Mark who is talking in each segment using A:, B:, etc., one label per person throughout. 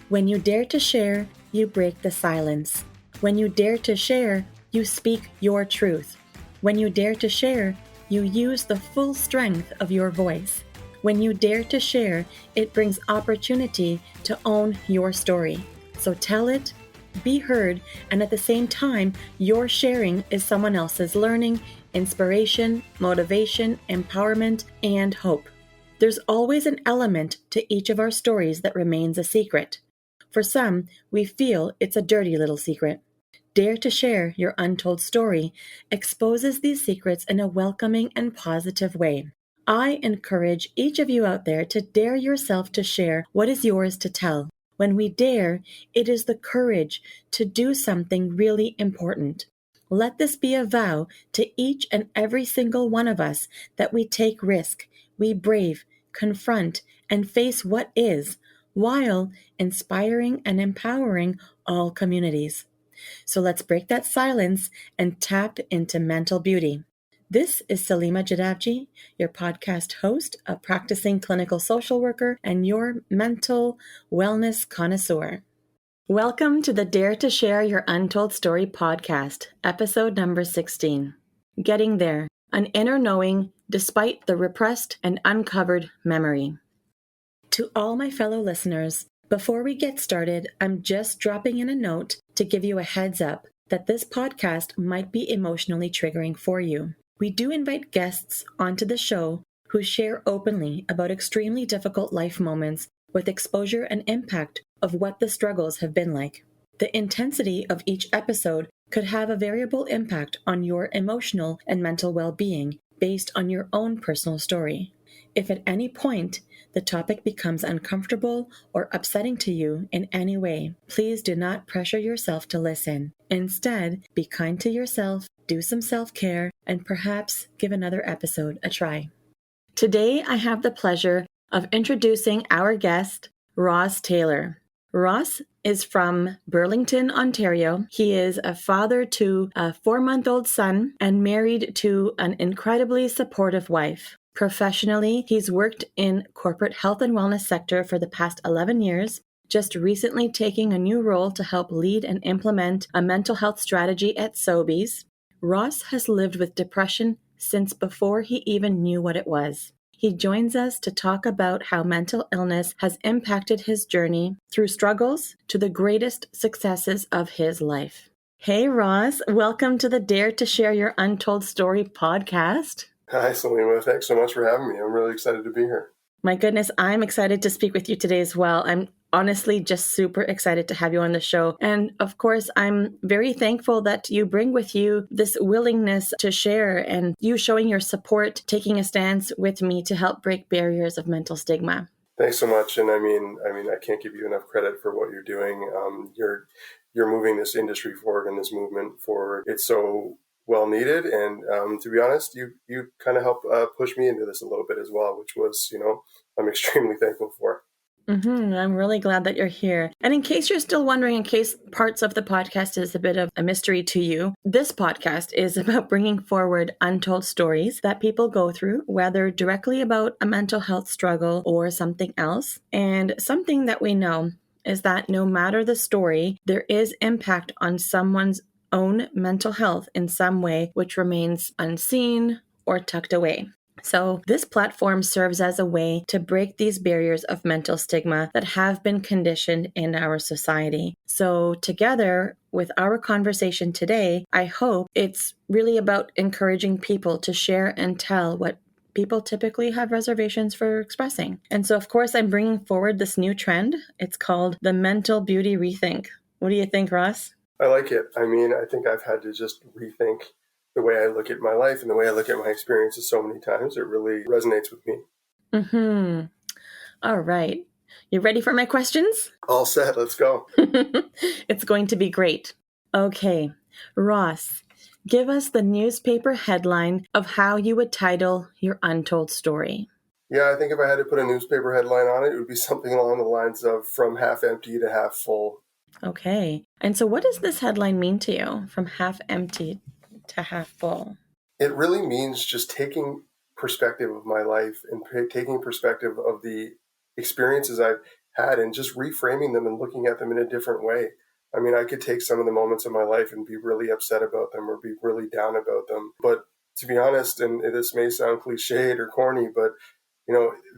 A: When you dare to share, you break the silence. When you dare to share, you speak your truth. When you dare to share, you use the full strength of your voice. When you dare to share, it brings opportunity to own your story. So tell it, be heard, and at the same time, your sharing is someone else's learning, inspiration, motivation, empowerment, and hope. There's always an element to each of our stories that remains a secret. For some, we feel it's a dirty little secret. Dare to share your untold story exposes these secrets in a welcoming and positive way. I encourage each of you out there to dare yourself to share what is yours to tell. When we dare, it is the courage to do something really important. Let this be a vow to each and every single one of us that we take risk, we brave, confront, and face what is, while inspiring and empowering all communities. So let's break that silence and tap into mental beauty. This is Salima Jadavji, your podcast host, a practicing clinical social worker, and your mental wellness connoisseur. Welcome to the Dare to Share Your Untold Story podcast, episode number 16. Getting There, an inner knowing despite the repressed and uncovered memory. To all my fellow listeners, before we get started, I'm just dropping in a note to give you a heads up that this podcast might be emotionally triggering for you. We do invite guests onto the show who share openly about extremely difficult life moments with exposure and impact of what the struggles have been like. The intensity of each episode could have a variable impact on your emotional and mental well-being based on your own personal story. If at any point the topic becomes uncomfortable or upsetting to you in any way, please do not pressure yourself to listen. Instead, be kind to yourself, do some self-care, and perhaps give another episode a try. Today, I have the pleasure of introducing our guest, Ross Taylor. Ross is from Burlington, Ontario. He is a father to a 4-month-old son and married to an incredibly supportive wife. Professionally, he's worked in corporate health and wellness sector for the past 11 years, just recently taking a new role to help lead and implement a mental health strategy at Sobeys. Ross has lived with depression since before he even knew what it was. He joins us to talk about how mental illness has impacted his journey through struggles to the greatest successes of his life. Hey, Ross, welcome to the Dare to Share Your Untold Story podcast.
B: Hi, Salima. Thanks so much for having me. I'm really excited to be here.
A: My goodness, I'm excited to speak with you today as well. I'm honestly just super excited to have you on the show. And of course, I'm very thankful that you bring with you this willingness to share and you showing your support, taking a stance with me to help break barriers of mental stigma.
B: Thanks so much. And I mean, I can't give you enough credit for what you're doing. You're moving this industry forward and this movement forward. It's so well needed. And to be honest, you kind of helped push me into this a little bit as well, which was, I'm extremely thankful for.
A: I'm really glad that you're here. And in case you're still wondering, in case parts of the podcast is a bit of a mystery to you, this podcast is about bringing forward untold stories that people go through, whether directly about a mental health struggle or something else. And something that we know is that no matter the story, there is impact on someone's own mental health in some way, which remains unseen or tucked away. So this platform serves as a way to break these barriers of mental stigma that have been conditioned in our society. So together with our conversation today, I hope it's really about encouraging people to share and tell what people typically have reservations for expressing. And so, of course, I'm bringing forward this new trend. It's called the mental beauty rethink. What do you think, Ross?
B: I like it. I mean, I think I've had to just rethink the way I look at my life and the way I look at my experiences so many times. It really resonates with me.
A: All right. You ready for my questions?
B: All set. Let's go.
A: It's going to be great. Okay. Ross, give us the newspaper headline of how you would title your untold story.
B: Yeah, I think if I had to put a newspaper headline on it, it would be something along the lines of From Half Empty to Half Full.
A: Okay. And so what does this headline mean to you, from half empty to half full?
B: It really means just taking perspective of my life and taking perspective of the experiences I've had, and just reframing them and looking at them in a different way. I mean, I could take some of the moments of my life and be really upset about them or be really down about them. But to be honest, and this may sound cliched or corny, but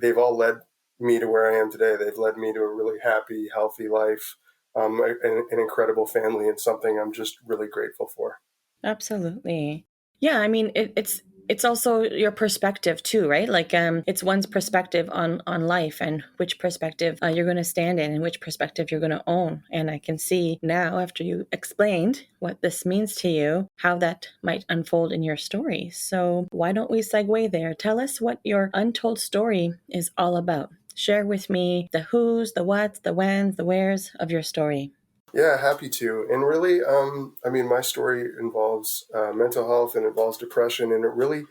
B: they've all led me to where I am today. They've led me to a really happy, healthy life, an incredible family, and something I'm just really grateful for.
A: Absolutely. Yeah, I mean, it's also your perspective too, right? Like, it's one's perspective on life and which perspective you're going to stand in and which perspective you're going to own. And I can see now, after you explained what this means to you, how that might unfold in your story. So why don't we segue there? Tell us what your untold story is all about. Share with me the who's, the what's, the when's, the where's of your story.
B: Yeah, happy to. And really, I mean, my story involves mental health and involves depression, and it really,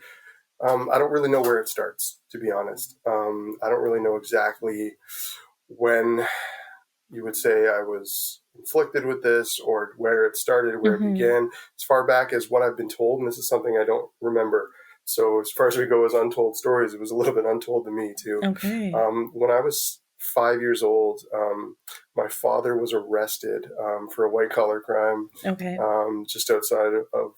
B: I don't really know where it starts, to be honest. I don't really know exactly when you would say I was inflicted with this, or where it started, where it began, as far back as what I've been told. And this is something I don't remember. So as far as we go as untold stories, it was a little bit untold to me too.
A: Okay.
B: When I was 5 years old, my father was arrested for a white collar crime,
A: Okay.
B: just outside of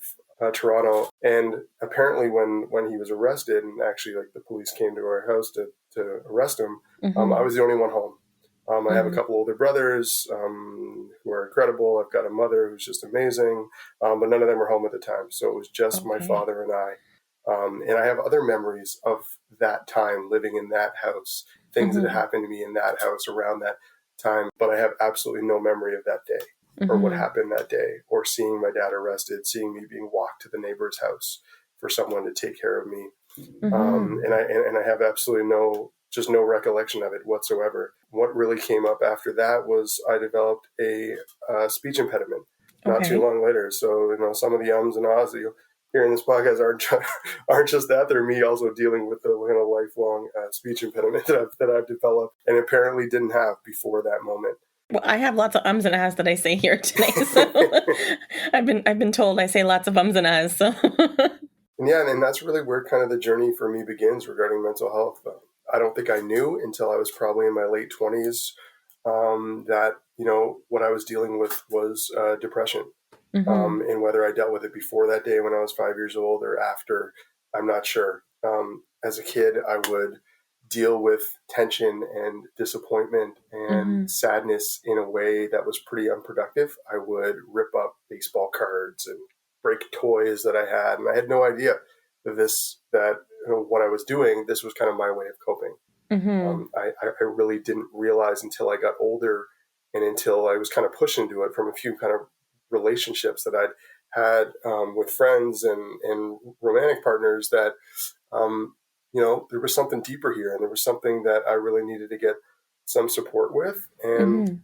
B: Toronto. And apparently when he was arrested, and actually like the police came to our house to arrest him, I was the only one home. I have a couple older brothers who are incredible. I've got a mother who's just amazing, but none of them were home at the time. So it was just my father and I. And I have other memories of that time living in that house, things that happened to me in that house around that time. But I have absolutely no memory of that day or what happened that day, or seeing my dad arrested, seeing me being walked to the neighbor's house for someone to take care of me. And I have absolutely no recollection of it whatsoever. What really came up after that was I developed a speech impediment not too long later. So, some of the ums and ahs that you'll hear in this podcast aren't just that. They're me also dealing with the kind of lifelong speech impediment that I've developed and apparently didn't have before that moment.
A: Well, I have lots of ums and ahs that I say here today. So I've been told I say lots of ums and ahs. So
B: and that's really where kind of the journey for me begins regarding mental health. I don't think I knew until I was probably in my late 20s that what I was dealing with was depression. And whether I dealt with it before that day when I was 5 years old or after, I'm not sure. As a kid, I would deal with tension and disappointment and sadness in a way that was pretty unproductive. I would rip up baseball cards and break toys that I had, and I had no idea that what I was doing, this was kind of my way of coping. I really didn't realize until I got older and until I was kind of pushed into it from a few kind of relationships that I'd had with friends and romantic partners that, there was something deeper here, and there was something that I really needed to get some support with. And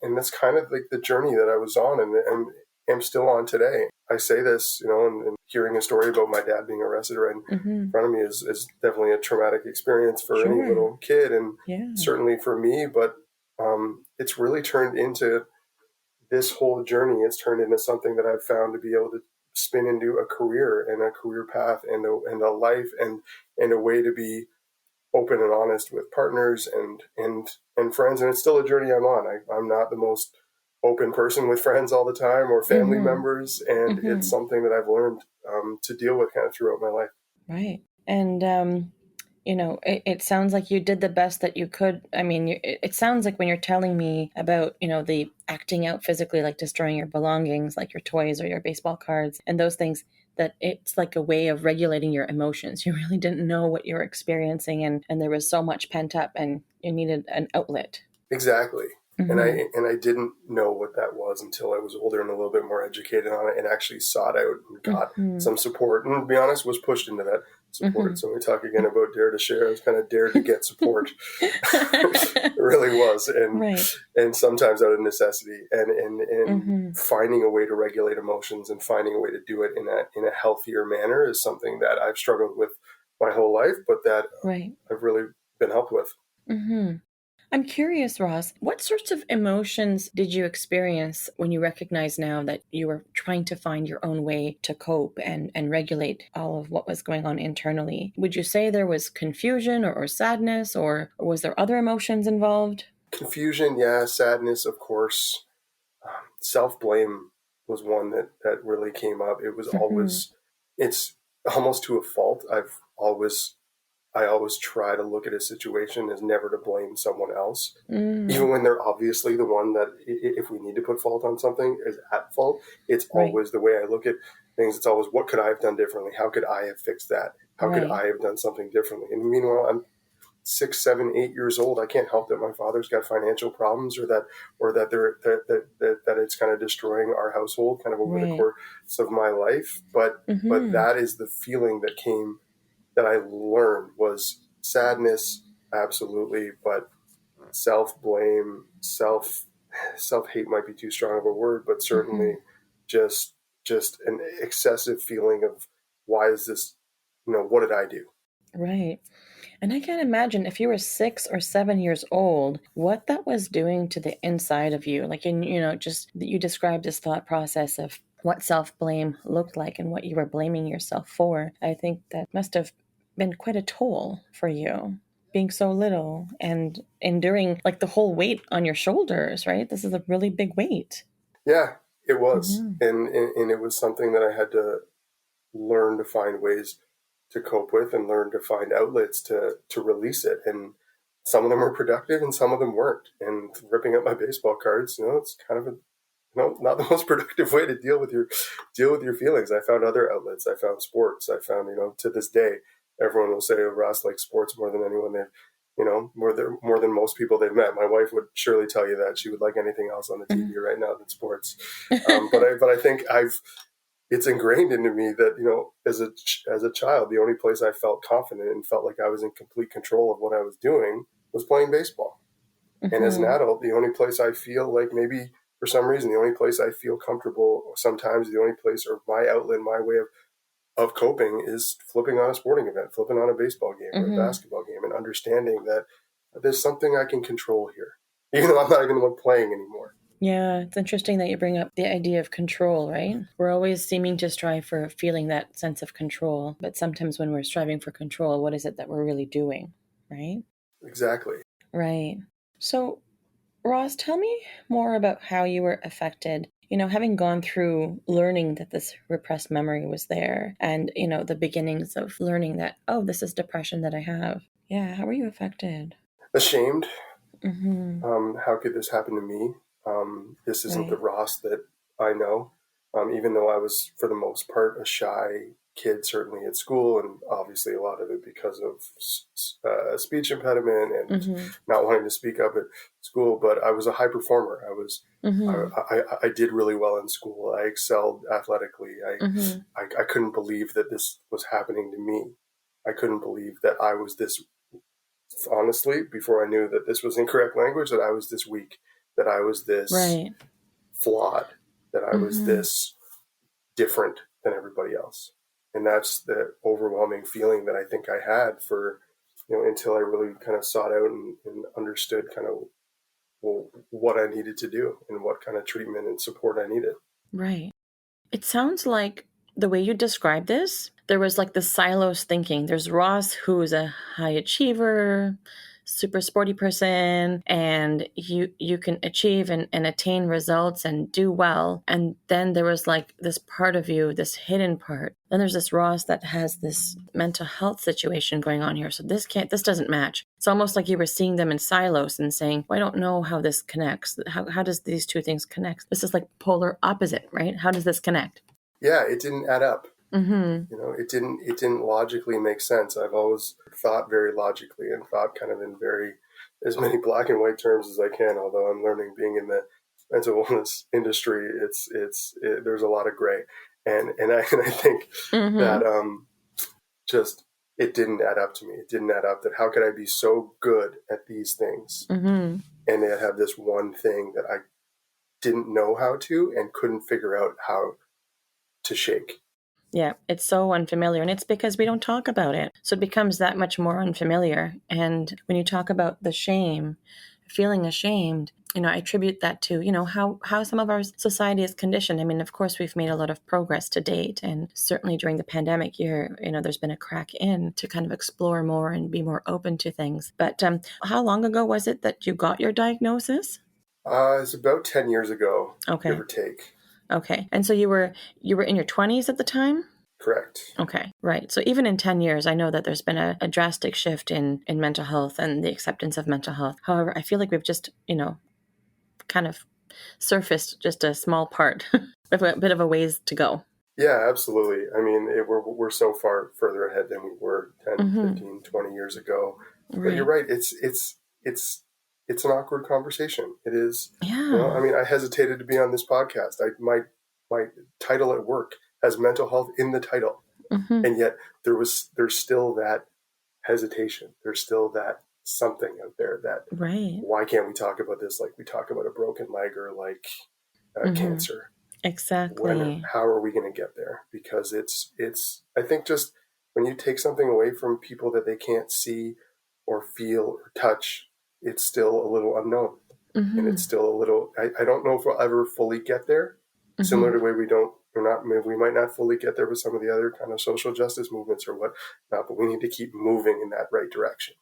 B: that's kind of like the journey that I was on and am still on today. I say this, and hearing a story about my dad being arrested right in front of me is definitely a traumatic experience for any little kid, and certainly for me. But it's really turned into this whole journey. It's turned into something that I've found to be able to spin into a career and a career path and a life and a way to be open and honest with partners and friends. And it's still a journey I'm on. I'm not the most open person with friends all the time or family members. And it's something that I've learned to deal with kind of throughout my life.
A: Right. And, it sounds like you did the best that you could. I mean, it sounds like when you're telling me about, the acting out physically, like destroying your belongings, like your toys or your baseball cards and those things, that it's like a way of regulating your emotions. You really didn't know what you were experiencing, and there was so much pent up and you needed an outlet.
B: Exactly. And I didn't know what that was until I was older and a little bit more educated on it and actually sought out and got some support. And to be honest, was pushed into that support. So when we talk again about dare to share, I was kind of dared to get support. It really was. And sometimes out of necessity and finding a way to regulate emotions and finding a way to do it in a healthier manner is something that I've struggled with my whole life, but that I've really been helped with.
A: I'm curious, Ross, what sorts of emotions did you experience when you recognized now that you were trying to find your own way to cope and regulate all of what was going on internally? Would you say there was confusion or sadness, or was there other emotions involved?
B: Confusion, yeah, sadness, of course. Self-blame was one that really came up. It was always, it's almost to a fault. I always try to look at a situation as never to blame someone else, even when they're obviously the one that, if we need to put fault on something, is at fault. It's
A: Right.
B: always the way I look at things. It's always, what could I have done differently? How could I have fixed that? How could
A: Right.
B: I have done something differently? And meanwhile, I'm 6, 7, 8 years old. I can't help that my father's got financial problems, or that it's kind of destroying our household kind of over the
A: Right.
B: course of my life. But that is the feeling that came, that I learned, was sadness, absolutely, but self-blame, self-hate might be too strong of a word, but certainly just an excessive feeling of, why is this, what did I do?
A: Right. And I can't imagine if you were 6 or 7 years old, what that was doing to the inside of you. Like, just you described this thought process of what self-blame looked like and what you were blaming yourself for. I think that must have been quite a toll for you, being so little and enduring like the whole weight on your shoulders, right? This is a really big weight.
B: Yeah, it was. And it was something that I had to learn to find ways to cope with, and learn to find outlets to release it. And some of them were productive and some of them weren't. And ripping up my baseball cards, it's kind of not the most productive way to deal with your feelings. I found other outlets. I found sports. I found, to this day, everyone will say, oh, Ross likes sports more than anyone they've, more than most people they've met. My wife would surely tell you that. She would like anything else on the TV right now than sports. But I think it's ingrained into me that, as a child, the only place I felt confident and felt like I was in complete control of what I was doing was playing baseball. And as an adult, the only place I feel like, maybe for some reason, the only place I feel comfortable, or sometimes the only place, or my outlet, my way of coping, is flipping on a sporting event, flipping on a baseball game or a basketball game, and understanding that there's something I can control here, even though I'm not even the one playing anymore.
A: Yeah, it's interesting that you bring up the idea of control, right? We're always seeming to strive for feeling that sense of control, but sometimes when we're striving for control, what is it that we're really doing, right?
B: Exactly.
A: Right. So, Ross, tell me more about how you were affected, having gone through learning that this repressed memory was there, and, the beginnings of learning that, oh, this is depression that I have. Yeah, how were you affected?
B: Ashamed. How could this happen to me? This isn't the
A: Right.
B: Ross that I know. Even though I was, for the most part, a shy kid, certainly at school, and obviously a lot of it because of speech impediment and not wanting to speak up at school. But I was a high performer. I did really well in school. I excelled athletically. I couldn't believe that this was happening to me. I couldn't believe that I was this, honestly, before I knew that this was incorrect language, that I was this weak, that I was this
A: Right.
B: flawed, that I was this different than everybody else. And that's the overwhelming feeling that I think I had for, until I really kind of sought out and understood kind of, well, what I needed to do and what kind of treatment and support I needed.
A: Right. It sounds like the way you describe this, there was like the silos thinking. There's Ross, who's a high achiever, super sporty person, and you can achieve and attain results and do well. And then there was like this part of you, this hidden part. Then there's this Ross that has this mental health situation going on here. So this doesn't match. It's almost like you were seeing them in silos and saying, well, I don't know how this connects. How does these two things connect? This is like polar opposite, right? How does this connect?
B: Yeah, it didn't add up. It didn't logically make sense. I've always thought very logically and thought kind of in very, as many black and white terms as I can. Although I'm learning, being in the mental wellness industry, there's a lot of gray, and I think that just, it didn't add up to me. It didn't add up that how could I be so good at these things and yet have this one thing that I didn't know how to and couldn't figure out how to shake.
A: Yeah, it's so unfamiliar, and it's because we don't talk about it. So it becomes that much more unfamiliar. And when you talk about the shame, feeling ashamed, I attribute that to, how some of our society is conditioned. I mean, of course, we've made a lot of progress to date. And certainly during the pandemic year, there's been a crack in to kind of explore more and be more open to things. But how long ago was it that you got your diagnosis?
B: It's about 10 years ago,
A: Okay.
B: give or take.
A: Okay. And so you were in your 20s at the time?
B: Correct.
A: Okay, right. So even in 10 years, I know that there's been a drastic shift in mental health and the acceptance of mental health. However, I feel like we've just, kind of surfaced just a small part with a bit of a ways to go.
B: Yeah, absolutely. I mean, we're so far further ahead than we were 10, 15, 20 years ago. But
A: Right.
B: you're right. It's an awkward conversation. It is.
A: Yeah.
B: I mean, I hesitated to be on this podcast. My title at work has mental health in the title. And yet there's still that hesitation. There's still that something out there that,
A: Right.
B: why can't we talk about this like we talk about a broken leg or like cancer?
A: Exactly.
B: How are we going to get there? Because it's I think just when you take something away from people that they can't see or feel or touch, it's still a little unknown. And it's still a little, I don't know if we'll ever fully get there. Similar to the way we might not fully get there with some of the other kind of social justice movements or whatnot, but we need to keep moving in that right direction.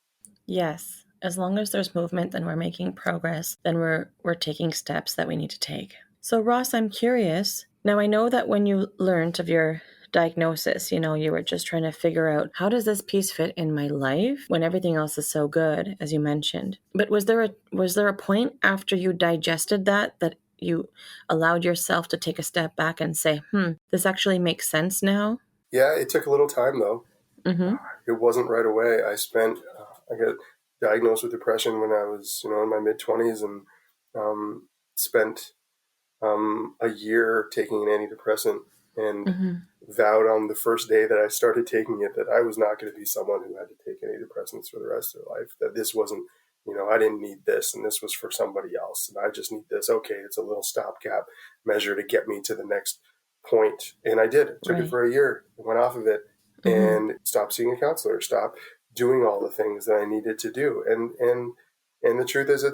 A: Yes. As long as there's movement, then we're making progress, then we're taking steps that we need to take. So Ross, I'm curious. Now I know that when you learned of your diagnosis, you were just trying to figure out, how does this piece fit in my life when everything else is so good, as you mentioned. But was there a point after you digested that you allowed yourself to take a step back and say, this actually makes sense now?
B: Yeah, it took a little time though. It wasn't right away. I got diagnosed with depression when I was, in my mid-20s, and spent a year taking an antidepressant, and vowed on the first day that I started taking it that I was not going to be someone who had to take antidepressants for the rest of their life, that this wasn't, I didn't need this and this was for somebody else and I just need this. Okay, it's a little stopgap measure to get me to the next point. And I did. Took it for a year, went off of it, and stopped seeing a counselor, stopped doing all the things that I needed to do. And the truth is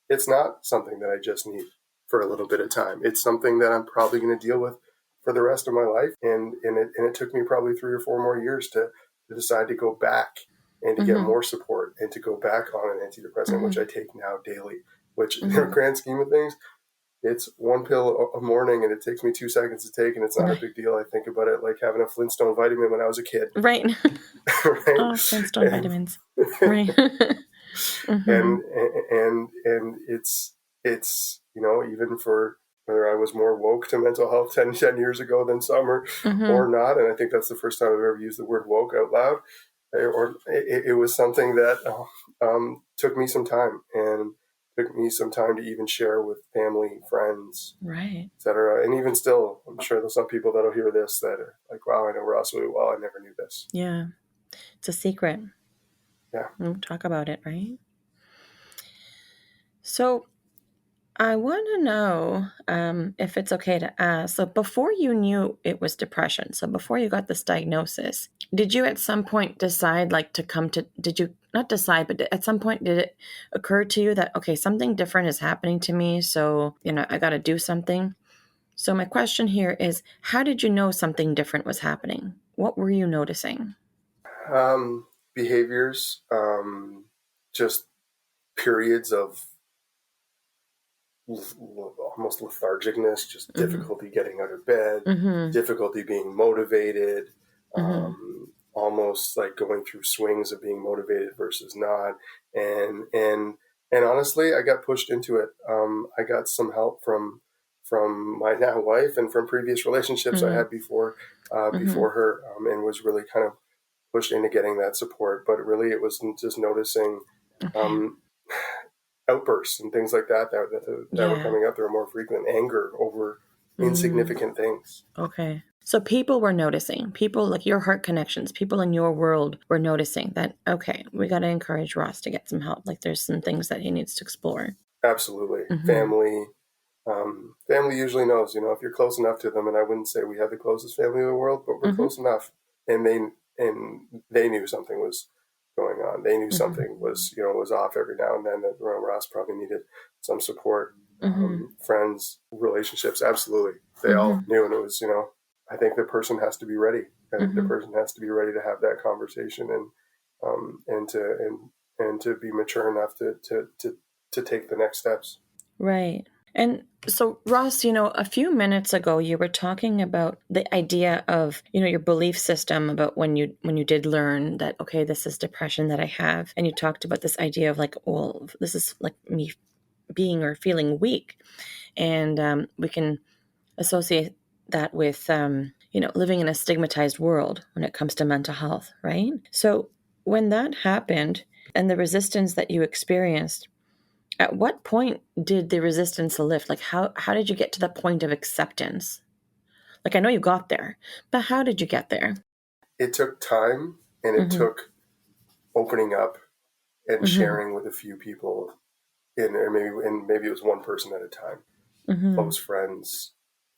B: it's not something that I just need for a little bit of time. It's something that I'm probably going to deal with for the rest of my life. And it took me probably 3 or 4 more years to decide to go back and to get more support and to go back on an antidepressant, which I take now daily, which in the grand scheme of things, it's one pill a morning and it takes me 2 seconds to take, and it's not a big deal. I think about it like having a Flintstone vitamin when I was a kid.
A: Right.
B: Right?
A: Oh, Flintstone vitamins. Right.
B: And it's even for whether I was more woke to mental health 10 years ago than some or not. And I think that's the first time I've ever used the word woke out loud. Or it was something that took me some time, and took me some time to even share with family, friends,
A: right,
B: etc. And even still, I'm sure there's some people that'll hear this that are like, wow, I know Ross really well. I never knew this.
A: Yeah. It's a secret.
B: Yeah.
A: We'll talk about it, right? So I want to know if it's okay to ask. So before you knew it was depression, so before you got this diagnosis, did you at some point decide did you not decide, but at some point did it occur to you that, okay, something different is happening to me, so, I got to do something? So my question here is, how did you know something different was happening? What were you noticing?
B: Behaviors, just periods of almost lethargicness, just difficulty getting out of bed, difficulty being motivated, almost like going through swings of being motivated versus not. And honestly, I got pushed into it. I got some help from my now wife and from previous relationships I had before her, and was really kind of pushed into getting that support. But really, it was just noticing outbursts and things like that were coming up. They were more frequent. Anger over insignificant things.
A: Okay. So people were noticing. People like your heart connections, people in your world were noticing that, okay, we got to encourage Ross to get some help. Like there's some things that he needs to explore.
B: Absolutely. Family usually knows, if you're close enough to them, and I wouldn't say we have the closest family in the world, but we're close enough, and they knew something was going on. They knew something was off every now and then, that Ross probably needed some support. Friends, relationships, absolutely. They all knew, and it was, I think the person has to be ready. I think the person has to be ready to have that conversation and to be mature enough to take the next steps.
A: Right. And so, Ross, a few minutes ago, you were talking about the idea of, your belief system about when you did learn that, okay, this is depression that I have. And you talked about this idea of like, well, this is like me being or feeling weak. And we can associate that with, living in a stigmatized world when it comes to mental health, right? So when that happened and the resistance that you experienced, at what point did the resistance lift? Like, how did you get to the point of acceptance? Like, I know you got there, but how did you get there?
B: It took time, and it took opening up and sharing with a few people, and maybe it was one person at a time, close friends,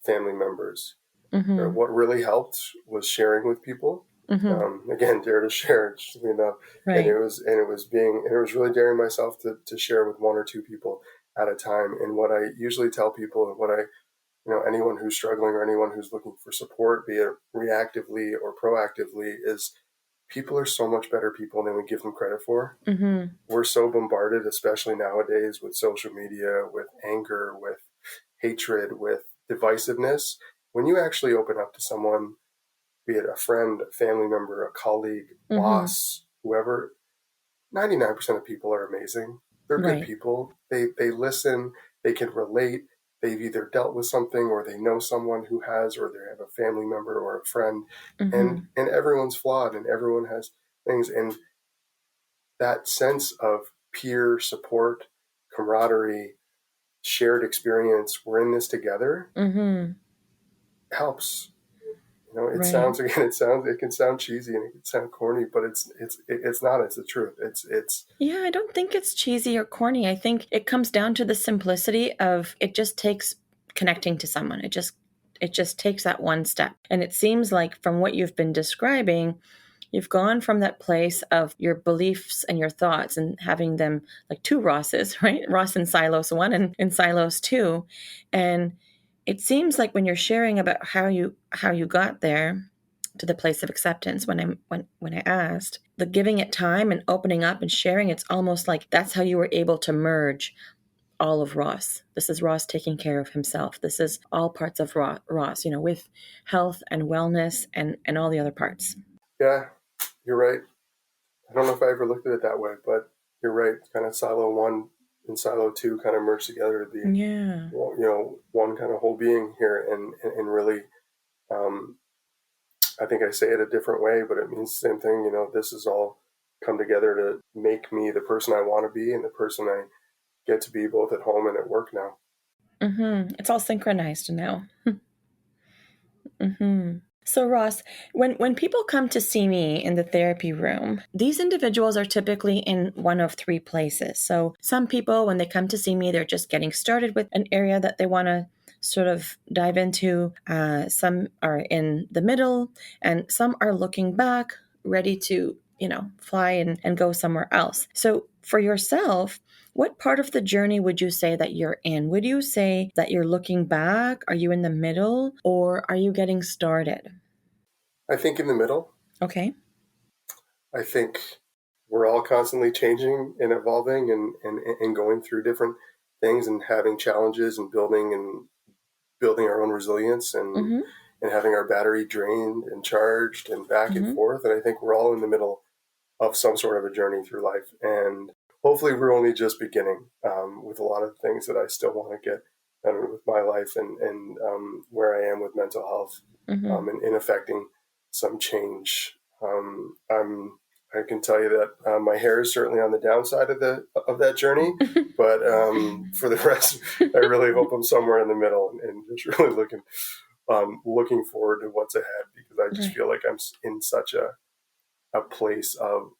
B: family members. What really helped was sharing with people. Again, dare to share,
A: Right.
B: and it was really daring myself to share with one or two people at a time. And what I usually tell people, and what I anyone who's struggling or anyone who's looking for support, be it reactively or proactively, is people are so much better people than we give them credit for. We're so bombarded, especially nowadays, with social media, with anger, with hatred, with divisiveness. When you actually open up to someone, be it a friend, a family member, a colleague, boss, whoever, 99% of people are amazing. They're good people. They listen, they can relate. They've either dealt with something, or they know someone who has, or they have a family member or a friend. And everyone's flawed, and everyone has things. And that sense of peer support, camaraderie, shared experience, we're in this together, helps. It can sound cheesy and it can sound corny, but it's not. It's the truth. It's
A: Yeah, I don't think it's cheesy or corny. I think it comes down to the simplicity of it just takes connecting to someone. It just takes that one step. And it seems like from what you've been describing, you've gone from that place of your beliefs and your thoughts and having them like two Rosses, right? Ross in silos 1 and in silos 2. And it seems like when you're sharing about how you got there to the place of acceptance, when I asked, the giving it time and opening up and sharing, it's almost like that's how you were able to merge all of Ross. This is Ross taking care of himself. This is all parts of Ross, with health and wellness and all the other parts.
B: Yeah, you're right. I don't know if I ever looked at it that way, but you're right. Kind of silo 1 and silo 2 kind of merge together to be, one kind of whole being here, and really, I think I say it a different way, but it means the same thing. This has all come together to make me the person I want to be and the person I get to be both at home and at work now.
A: It's all synchronized now. So Ross, when people come to see me in the therapy room, these individuals are typically in one of 3 places. So some people, when they come to see me, they're just getting started with an area that they want to sort of dive into. Some are in the middle, and some are looking back, ready to, fly and go somewhere else. So for yourself, what part of the journey would you say that you're in? Would you say that you're looking back? Are you in the middle, or are you getting started?
B: I think in the middle.
A: Okay.
B: I think we're all constantly changing and evolving and going through different things and having challenges and building our own resilience and having our battery drained and charged and back and forth. And I think we're all in the middle of some sort of a journey through life. And hopefully we're only just beginning with a lot of things that I still want to get done with my life and where I am with mental health and in affecting some change. I can tell you that my hair is certainly on the downside of that journey, but for the rest, I really hope I'm somewhere in the middle and just really looking forward to what's ahead, because I just feel like I'm in such a place of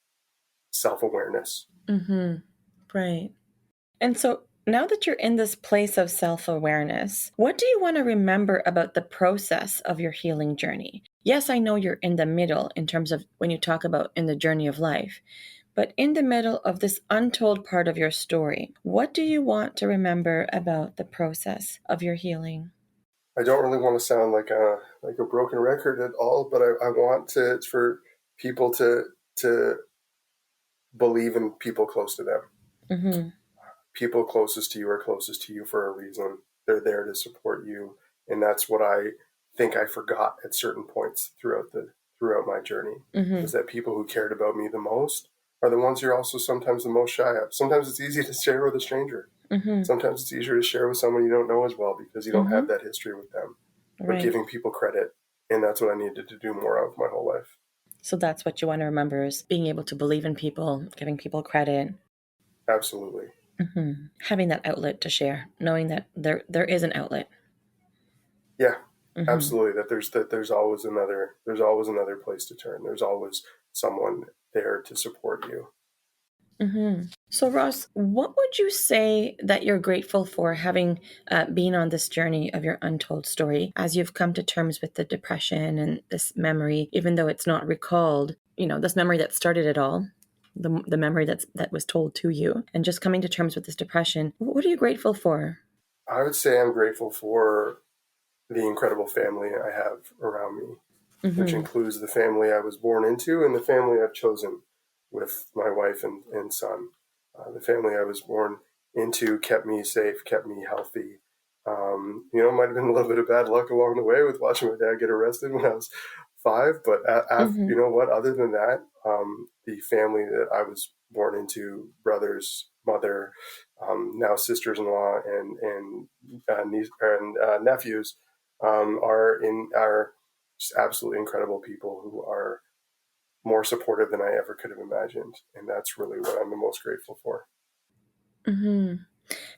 B: self-awareness.
A: Right. And so now that you're in this place of self-awareness, what do you want to remember about the process of your healing journey? Yes, I know you're in the middle in terms of when you talk about in the journey of life, But in the middle of this untold part of your story, what do you want to remember about the process of your healing?
B: I don't really want to sound like a broken record at all, but I want for people to believe in people close to them.
A: Mm-hmm.
B: People closest to you are closest to you for a reason. They're there to support you, and that's what I think I forgot at certain points throughout my journey.
A: Mm-hmm.
B: Is that people who cared about me the most are the ones you're also sometimes the most shy of. Sometimes it's easy to share with a stranger.
A: Mm-hmm.
B: Sometimes it's easier to share with someone you don't know as well because you don't
A: Mm-hmm.
B: have that history with them. But
A: Right.
B: giving people credit, and that's what I needed to do more of my whole life.
A: So that's what you want to remember, is being able to believe in people, giving people credit.
B: Absolutely.
A: Mm-hmm. Having that outlet to share, knowing that there is an outlet.
B: Yeah,
A: Mm-hmm.
B: absolutely. There's always another place to turn. There's always someone there to support you.
A: Mm-hmm. So, Ross, what would you say that you're grateful for, having been on this journey of your untold story, as you've come to terms with the depression and this memory, even though it's not recalled, this memory that started it all, the memory that was told to you, and just coming to terms with this depression? What are you grateful for?
B: I would say I'm grateful for the incredible family I have around me, which
A: Mm-hmm.
B: includes the family I was born into and the family I've chosen with my wife and son. The family I was born into kept me safe, kept me healthy. Might have been a little bit of bad luck along the way with watching my dad get arrested when I was 5. But
A: Mm-hmm.
B: you know what? Other than that, the family that I was born into, brothers, mother, now sisters-in-law, and nephews, are just absolutely incredible people who are more supportive than I ever could have imagined, and that's really what I'm the most grateful for.
A: Mm-hmm.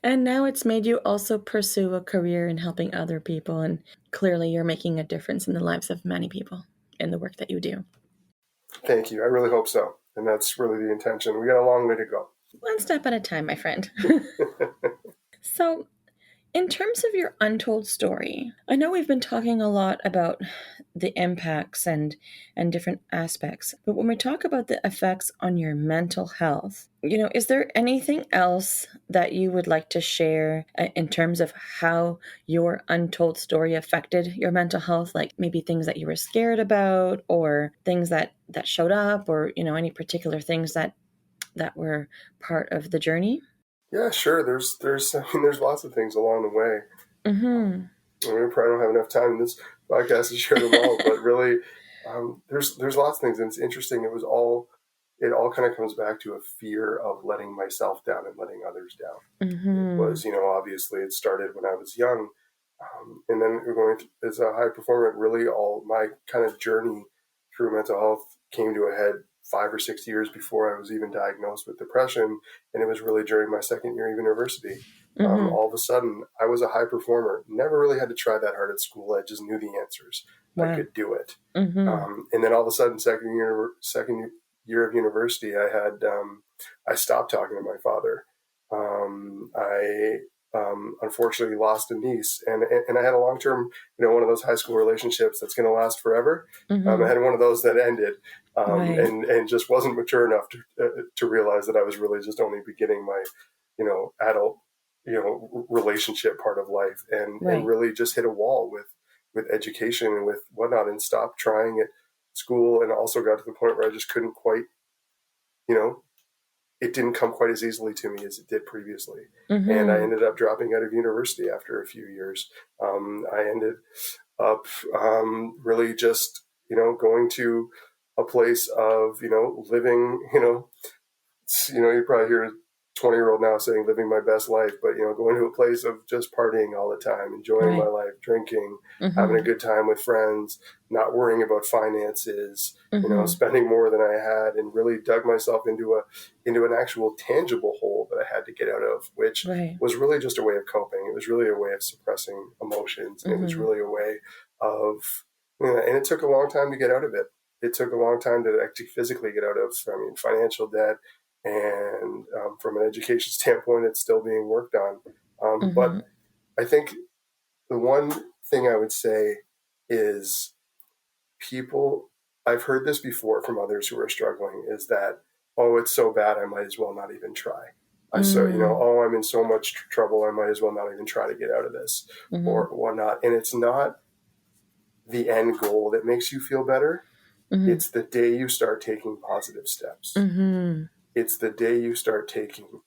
A: And now it's made you also pursue a career in helping other people. And clearly, you're making a difference in the lives of many people in the work that you do.
B: Thank you. I really hope so, and that's really the intention. We got a long way to go.
A: One step at a time, my friend. So, in terms of your untold story, I know we've been talking a lot about the impacts and different aspects, but when we talk about the effects on your mental health, is there anything else that you would like to share in terms of how your untold story affected your mental health? Like maybe things that you were scared about, or things that showed up, or any particular things that were part of the journey?
B: Yeah, sure. There's lots of things along the way.
A: Mm-hmm.
B: We probably don't have enough time in this podcast to share them all, but really, there's lots of things, and it's interesting. It all kind of comes back to a fear of letting myself down and letting others down. It
A: Mm-hmm.
B: was, obviously it started when I was young, and then as a high performer, really all my kind of journey through mental health came to a head 5 or 6 years before I was even diagnosed with depression, and it was really during my second year of university.
A: Mm-hmm.
B: All of a sudden, I was a high performer. Never really had to try that hard at school. I just knew the answers. I
A: Wow.
B: could do it.
A: Mm-hmm.
B: And then all of a sudden, second year of university, I stopped talking to my father. I unfortunately lost a niece, and I had a long term, one of those high school relationships that's going to last forever. I
A: Mm-hmm.
B: had one of those that ended,
A: Right.
B: and just wasn't mature enough to realize that I was really just only beginning my, adult, relationship part of life, and
A: Right.
B: really just hit a wall with education and with whatnot, and stopped trying at school, and also got to the point where I just couldn't quite, you know, it didn't come quite as easily to me as it did previously. And I
A: Mm-hmm.
B: ended up dropping out of university after a few years. I ended up really just, going to a place of, living, you probably hear a 20-year-old now saying living my best life, but, going to a place of just partying all the time, enjoying my
A: Right.
B: life, drinking, having a
A: Mm-hmm.
B: good time with friends, not worrying about finances,
A: Mm-hmm.
B: spending more than I had, and really dug myself into an actual tangible hole that I had to get out of, which
A: Right.
B: was really just a way of coping. It was really a way of suppressing emotions. And it was
A: Mm-hmm.
B: really a way of, and it took a long time to get out of it. It took a long time to actually physically get out of, financial debt. And from an education standpoint, it's still being worked on. But
A: Mm-hmm.
B: I think the one thing I would say is, people, I've heard this before from others who are struggling, is that oh, it's so bad, I might as well not even try.
A: Mm.
B: Oh, I'm in so much trouble, I might as well not even try to get out of this
A: Mm-hmm.
B: or whatnot. And it's not the end goal that makes you feel better.
A: Mm-hmm.
B: It's the day you start taking positive steps.
A: Mm-hmm.
B: It's the day you start taking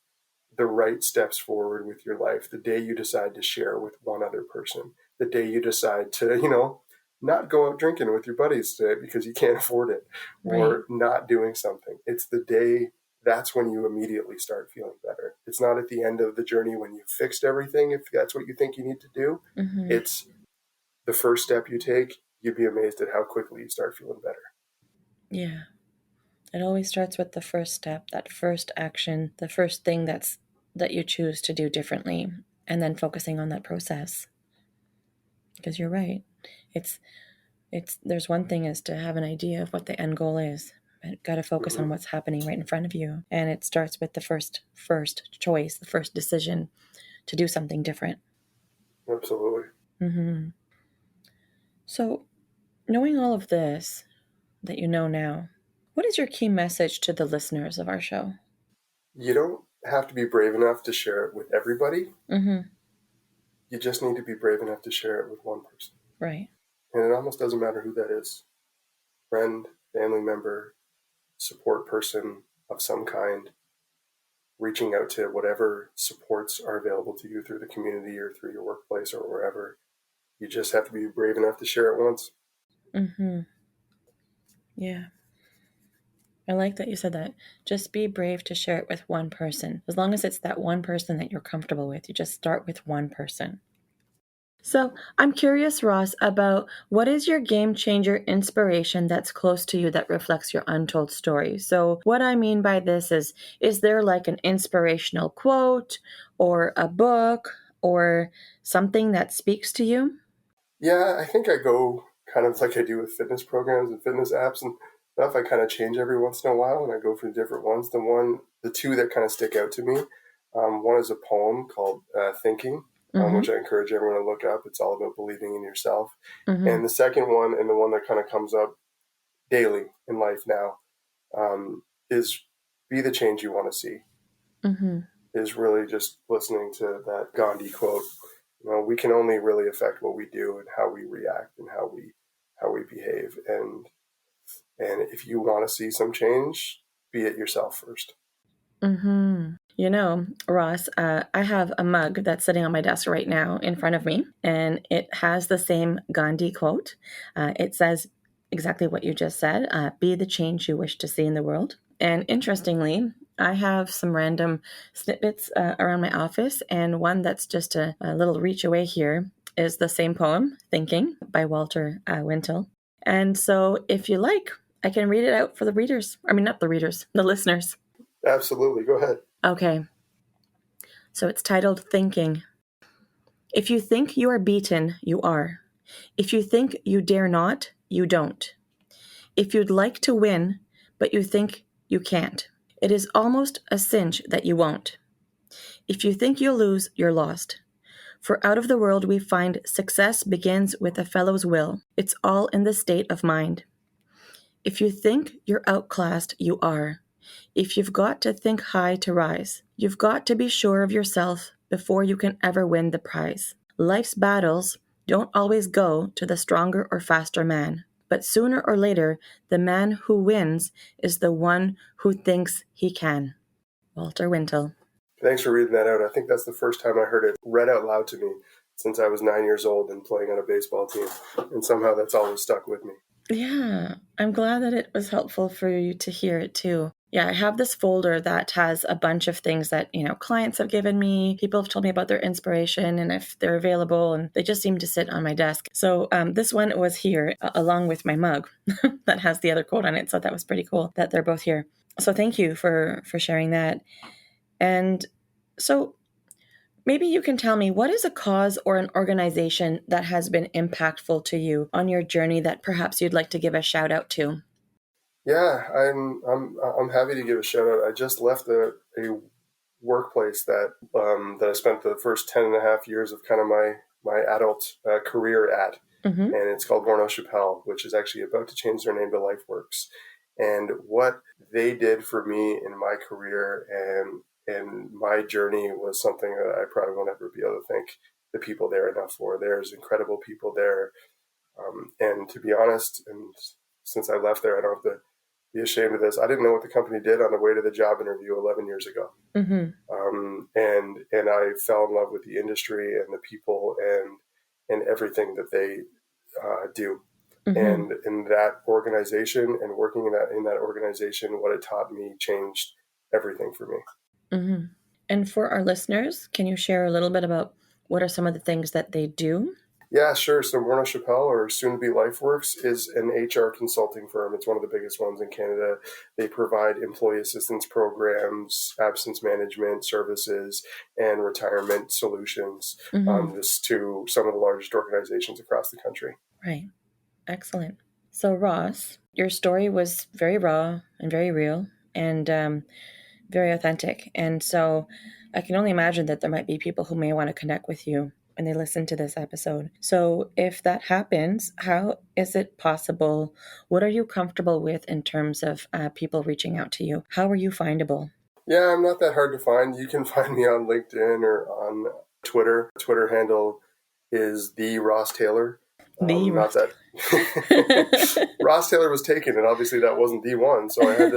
B: the right steps forward with your life, the day you decide to share with one other person, the day you decide to, not go out drinking with your buddies today because you can't afford it,
A: Right.
B: or not doing something. It's the day, that's when you immediately start feeling better. It's not at the end of the journey when you've fixed everything, if that's what you think you need to do.
A: Mm-hmm.
B: It's the first step you take. You'd be amazed at how quickly you start feeling better.
A: Yeah. It always starts with the first step, that first action, the first thing that you choose to do differently, and then focusing on that process. Because you're right. It's there's one thing is to have an idea of what the end goal is. But got to focus on what's happening right in front of you. And it starts with the first choice, the first decision to do something different.
B: Absolutely.
A: Mm-hmm. So, knowing all of this that you know now, what is your key message to the listeners of our show?
B: You don't have to be brave enough to share it with everybody.
A: Mm-hmm.
B: You just need to be brave enough to share it with one person.
A: Right.
B: And it almost doesn't matter who that is. Friend, family member, support person of some kind, reaching out to whatever supports are available to you through the community or through your workplace or wherever. You just have to be brave enough to share it once.
A: Mm-hmm. Yeah. I like that you said that. Just be brave to share it with one person. As long as it's that one person that you're comfortable with, you just start with one person. So, I'm curious, Ross, about what is your game changer inspiration that's close to you that reflects your untold story? So, what I mean by this is there like an inspirational quote or a book or something that speaks to you?
B: Yeah, I think I go kind of like I do with fitness programs and fitness apps and stuff. I kind of change every once in a while and I go for different ones. The two that kind of stick out to me, one is a poem called Thinking,
A: Mm-hmm.
B: which I encourage everyone to look up. It's all about believing in yourself.
A: Mm-hmm.
B: And the second one, and the one that kind of comes up daily in life now, is be the change you want to see.
A: Mm-hmm.
B: Is really just listening to that Gandhi quote. We can only really affect what we do and how we react and how we behave. And if you want to see some change, be it yourself first.
A: Mm-hmm. You know, Ross, I have a mug that's sitting on my desk right now in front of me, and it has the same Gandhi quote. It says exactly what you just said, be the change you wish to see in the world. And interestingly, I have some random snippets around my office, and one that's just a little reach away here is the same poem, Thinking, by Walter Wintle. And so if you like, I can read it out for the readers. I mean, not the readers, the listeners.
B: Absolutely. Go ahead.
A: Okay. So it's titled Thinking. If you think you are beaten, you are. If you think you dare not, you don't. If you'd like to win, but you think you can't, it is almost a cinch that you won't. If you think you'll lose, you're lost. For out of the world we find success begins with a fellow's will. It's all in the state of mind. If you think you're outclassed, you are. If you've got to think high to rise, you've got to be sure of yourself before you can ever win the prize. Life's battles don't always go to the stronger or faster man, but sooner or later, the man who wins is the one who thinks he can. Walter Wintle.
B: Thanks for reading that out. I think that's the first time I heard it read out loud to me since I was 9 years old and playing on a baseball team. And somehow that's always stuck with me.
A: Yeah, I'm glad that it was helpful for you to hear it too. Yeah, I have this folder that has a bunch of things that, clients have given me. People have told me about their inspiration and if they're available, and they just seem to sit on my desk. So this one was here along with my mug that has the other quote on it. So that was pretty cool that they're both here. So thank you for sharing that. And so maybe you can tell me, what is a cause or an organization that has been impactful to you on your journey that perhaps you'd like to give a shout out to?
B: Yeah, I'm happy to give a shout out. I just left a workplace that I spent the first 10 and a half years of kind of my adult career at.
A: Mm-hmm.
B: And it's called Borno Chappelle, which is actually about to change their name to LifeWorks. And what they did for me in my career and my journey was something that I probably won't ever be able to thank the people there enough for. There's incredible people there. And to be honest, and since I left there, I don't have to be ashamed of this. I didn't know what the company did on the way to the job interview 11 years ago. And I fell in love with the industry and the people and everything that they do. And in that organization and working in that organization, what it taught me changed everything for me.
A: And for our listeners, can you share a little bit about what are some of the things that they do?
B: Yeah, sure. So Morna Chappelle, or soon to be LifeWorks, is an HR consulting firm. It's one of the biggest ones in Canada. They provide employee assistance programs, absence management services, and retirement solutions this to some of the largest organizations across the country.
A: Right. Excellent. So Ross, your story was very raw and very real and very authentic. And so I can only imagine that there might be people who may want to connect with you when they listen to this episode. So if that happens, how is it possible? What are you comfortable with in terms of people reaching out to you? How are you findable?
B: Yeah, I'm not that hard to find. You can find me on LinkedIn or on Twitter. Twitter handle is the Ross Taylor. Not that Ross Taylor was taken, and obviously that wasn't the one, so I had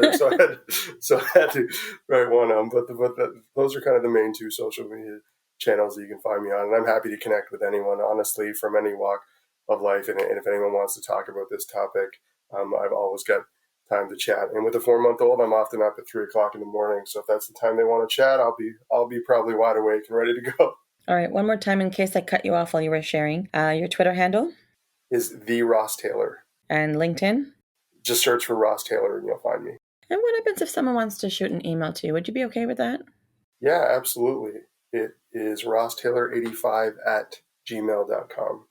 B: to write one. But those are kind of the main two social media channels that you can find me on, and I'm happy to connect with anyone, honestly, from any walk of life. And if anyone wants to talk about this topic, I've always got time to chat. And with a 4-month-old, I'm often up at 3:00 in the morning. So if that's the time they want to chat, I'll be probably wide awake and ready to go.
A: All right, one more time in case I cut you off while you were sharing. Your Twitter handle
B: is the Ross Taylor.
A: And LinkedIn?
B: Just search for Ross Taylor and you'll find me.
A: And what happens if someone wants to shoot an email to you? Would you be okay with that?
B: Yeah, absolutely. It is rosstaylor85@gmail.com.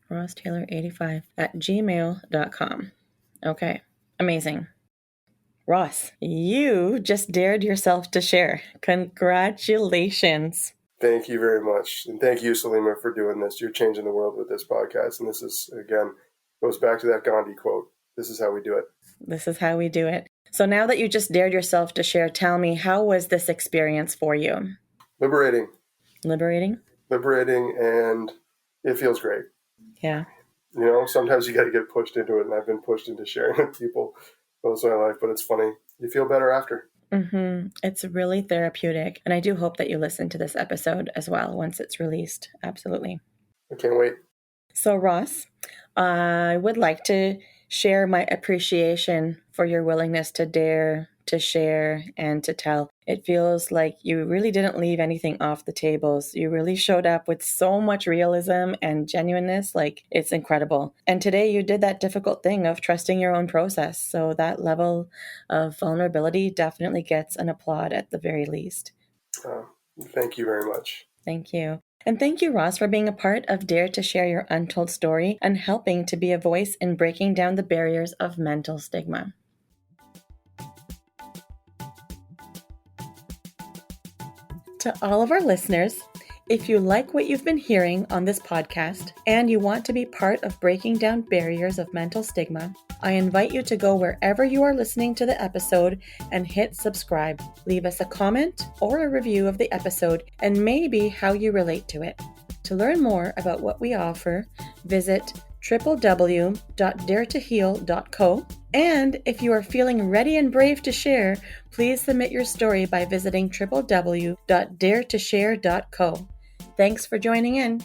A: rosstaylor85@gmail.com. Okay, amazing. Ross, you just dared yourself to share. Congratulations.
B: Thank you very much. And thank you, Salima, for doing this. You're changing the world with this podcast. And this is, again, goes back to that Gandhi quote. This is how we do it.
A: This is how we do it. So now that you just dared yourself to share, tell me, how was this experience for you?
B: Liberating.
A: Liberating?
B: Liberating, and it feels great.
A: Yeah.
B: You know, sometimes you got to get pushed into it, and I've been pushed into sharing with people most of my life, but it's funny. You feel better after.
A: It's really therapeutic. And I do hope that you listen to this episode as well once it's released. Absolutely.
B: I can't wait.
A: So Ross, I would like to share my appreciation for your willingness to dare, to share, and to tell. It feels like you really didn't leave anything off the tables. You really showed up with so much realism and genuineness. Like, it's incredible. And today you did that difficult thing of trusting your own process. So that level of vulnerability definitely gets an applaud at the very least.
B: Thank you very much.
A: Thank you. And thank you, Ross, for being a part of Dare to Share Your Untold Story and helping to be a voice in breaking down the barriers of mental stigma. To all of our listeners, if you like what you've been hearing on this podcast and you want to be part of breaking down barriers of mental stigma, I invite you to go wherever you are listening to the episode and hit subscribe. Leave us a comment or a review of the episode and maybe how you relate to it. To learn more about what we offer, visit www.daretoheal.co. And if you are feeling ready and brave to share, please submit your story by visiting www.daretoshare.co. Thanks for joining in.